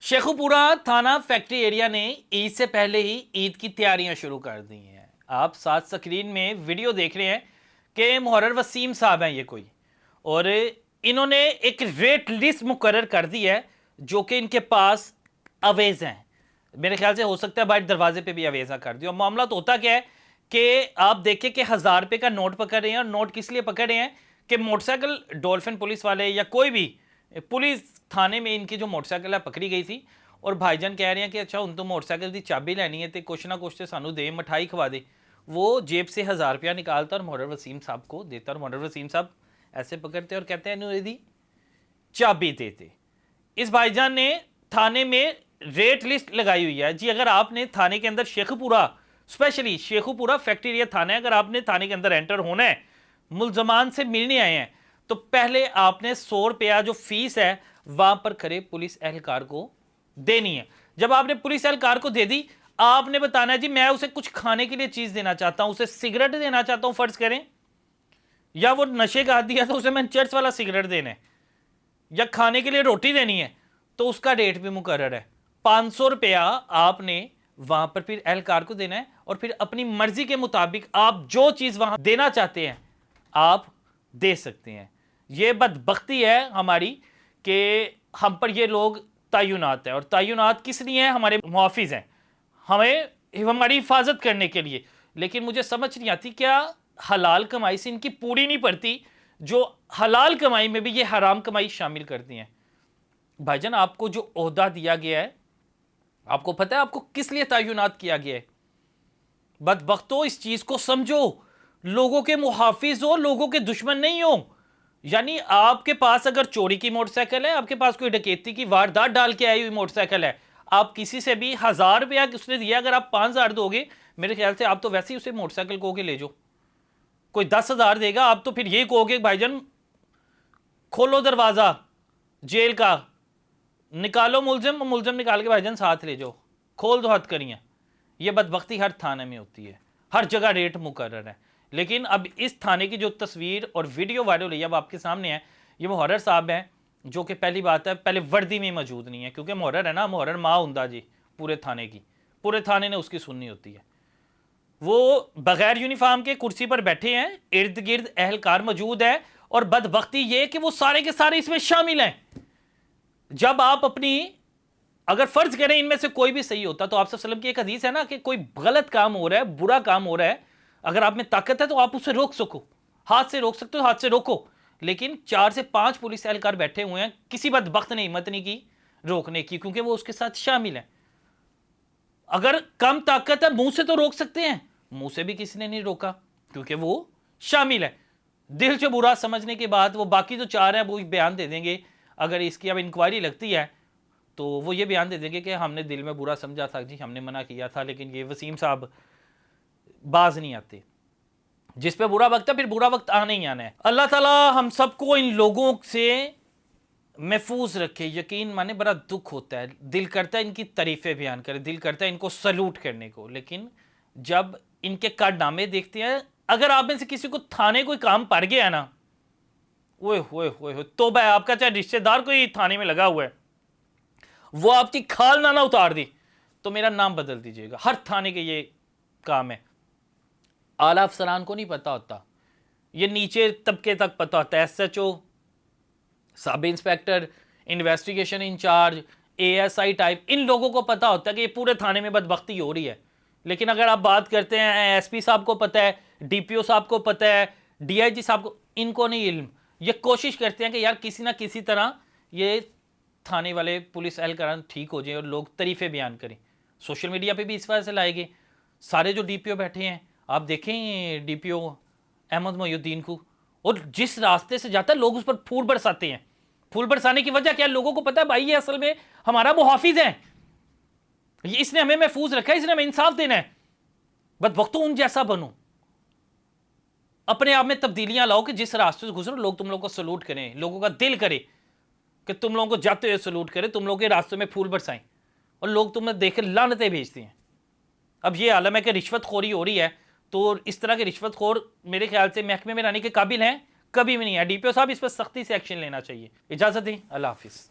शेखुपुरा थाना factory area ने ईद से पहले ही ईद की तैयारियां शुरू कर दी हैं। आप साथ स्क्रीन में वीडियो देख रहे हैं कि मुहर्रर वसीम साहब हैं ये कोई, और इन्होंने एक रेट लिस्ट मुकर्रर कर दी है जो कि इनके पास अवेज हैं। मेरे ख्याल से हो सकता है बाहर दरवाजे पे भी अवेजा कर दिया। मामला तो होता क्या है कि आप देखें कि 1000 रुपये का नोट पकड़ रहे हैं, और नोट किस लिए पकड़ रहे हैं कि मोटरसाइकिल डॉल्फिन पुलिस वाले या कोई भी पुलिस थाने में इनकी जो मोटरसाइकिल है पकड़ी गई थी, और भाईजान कह रहे हैं कि अच्छा हुण तो मोटरसाइकिल की चाबी लैनी है तो कुछ ना कुछ तो सानू दे, मिठाई खवा दे। वो जेब से 1000 रुपया निकालता और मुहर्रर वसीम साहब को देता, और मुहर्रर वसीम साहब ऐसे पकड़ते और कहते हैं इन्होंने यदि चाबी देते। इस भाईजान ने थाने में रेट लिस्ट लगाई हुई है जी। अगर आपने थाने के अंदर Sheikhupura, specially Sheikhupura factory area थाना है, अगर आपने थाने के अंदर एंटर होना है, मुलजमान से मिलने आए हैं, तो पहले आपने 100 रुपया जो फीस है वहां पर खड़े पुलिस एहलकार को देनी है। जब आपने पुलिस एहलकार को दे दी, आपने बताना है जी मैं उसे कुछ खाने के लिए चीज देना चाहता हूं, उसे सिगरेट देना चाहता हूं फर्ज करें, या वो नशे का आदी है तो उसे मैंने चर्च वाला सिगरेट देना है, या खाने के लिए रोटी देनी है, तो उसका रेट भी मुकर्रर है। 500 रुपया आपने वहां पर फिर एहलकार को देना है, और फिर अपनी मर्जी के मुताबिक आप जो चीज वहां देना चाहते हैं आप दे सकते हैं। ये बदबख्ती है हमारी कि हम पर ये लोग तयनात है, और तयनात किस लिए हैं? हमारे मुहाफिज हैं, हमें हमारी हिफाजत करने के लिए। लेकिन मुझे समझ नहीं आती क्या हलाल कमाई से इनकी पूरी नहीं पड़ती, जो हलाल कमाई में भी ये हराम कमाई शामिल करती हैं। भाईजान आपको जो ओहदा दिया गया है, आपको पता है आपको किस लिए तयनात किया गया है? बदबख्तो इस चीज को समझो, लोगों के मुहाफिज हो, लोगों के दुश्मन नहीं हो। यानी आपके पास अगर चोरी की मोटरसाइकिल है, आपके पास कोई डकैती की वारदात डाल के आई हुई मोटरसाइकिल है, आप किसी से भी 1000 रुपया उसने दिया, अगर आप 5000 दोगे, मेरे ख्याल से आप तो वैसे ही उसे मोटरसाइकिल कहोगे ले जाओ। कोई 10,000 देगा, आप तो फिर ये कहोगे भाईजान खोलो दरवाजा जेल का, निकालो मुलजिम, मुलजिम निकाल के भाईजान साथ ले जाओ, खोल दो हथकड़ियाँ। ये बदबख्ती हर थाने में होती है, हर जगह रेट मुकर्रर है। लेकिन अब इस थाने की जो तस्वीर और वीडियो वायरल हुई है अब आपके सामने है। ये मुहर्रर साहब हैं जो कि पहली बात है पहले वर्दी में मौजूद नहीं है, क्योंकि मुहर्रर है ना, मुहर्रर माँ हुंदा जी पूरे थाने की, पूरे थाने ने उसकी सुननी होती है। वो बगैर यूनिफॉर्म के कुर्सी पर बैठे हैं, इर्द गिर्द एहलकार मौजूद है, और बदबख्ती ये कि वो सारे के सारे इसमें शामिल हैं। जब आप अपनी, अगर फर्ज करें इनमें से कोई भी सही होता, तो आप सल्लम की एक हदीस है ना कि कोई गलत काम हो रहा है, बुरा काम हो रहा है, अगर आप में ताकत है तो आप उसे रोक सको, हाथ से रोक सकते हो, हाथ से रोको। लेकिन 4 से 5 पुलिस एहलकार बैठे हुए हैं, किसी बदबख्त ने हिम्मत नहीं की रोकने की, क्योंकि वो उसके साथ शामिल है। अगर कम ताकत है मुंह से तो रोक सकते हैं, मुंह से भी किसी ने नहीं रोका क्योंकि वो शामिल है। दिल से बुरा समझने के बाद वो बाकी जो 4 हैं वो बयान दे देंगे। अगर इसकी अब इंक्वायरी लगती है तो वो ये बयान दे देंगे कि हमने दिल में बुरा समझा था जी, हमने मना किया था। लेकिन ये वसीम साहब बाज नहीं आते, जिस पे बुरा वक्त है फिर बुरा वक्त आने ही आना है। अल्लाह ताला हम सबको इन लोगों से महफूज रखे। यकीन माने बड़ा दुख होता है, दिल करता है इनकी तारीफें बयान करें, दिल करता है इनको सलूट करने को, लेकिन जब इनके कारनामे देखते हैं, अगर आप में से किसी को थाने कोई काम पड़ गया ना, ओए तो भाई आपका चाहे रिश्तेदार कोई थाने में लगा हुआ है, वो आपकी खाल ना उतार दी तो मेरा नाम बदल दीजिएगा। हर थाने के ये काम है। आला अफसरान को नहीं पता होता, ये नीचे तबके तक पता होता है। SHO, sub inspector, investigation incharge, ASI type, इन लोगों को पता होता है कि ये पूरे थाने में बदबख्ती हो रही है। लेकिन अगर आप बात करते हैं SP साहब को पता है, DPO साहब को पता है, DIG साहब को, इनको नहीं इल्म। ये कोशिश करते हैं कि यार किसी ना किसी तरह ये थाने वाले पुलिस एहलकार ठीक हो जाए और लोग तारीफें बयान करें। सोशल मीडिया पे भी इस वजह से लाएंगे। सारे जो DPO बैठे हैं, आप देखें DPO अहमद मोहिउद्दीन को, और जिस रास्ते से जाता है लोग उस पर फूल बरसाते हैं। फूल बरसाने की वजह क्या है? लोगों को पता है भाई ये असल में हमारा मुहाफिज है, इसने हमें महफूज रखा है, इसने हमें इंसाफ देना है। बदबख्तों उन जैसा बनो, अपने आप में तब्दीलियां लाओ कि जिस रास्ते से गुजरो लोग तुम लोगों को सलूट करें, लोगों का दिल करे कि तुम लोगों को जाते हुए सलूट करें, तुम लोगों के रास्ते में फूल बरसाएं, और लोग तुम्हें देख लानतें भेजते हैं। अब ये आलम है कि रिश्वतखोरी हो रही है, तो इस तरह के रिश्वतखोर मेरे ख्याल से महकमे में रहने के काबिल हैं कभी भी नहीं है। DPO साहब इस पर सख्ती से एक्शन लेना चाहिए। इजाज़त दें, अल्लाह हाफिज़।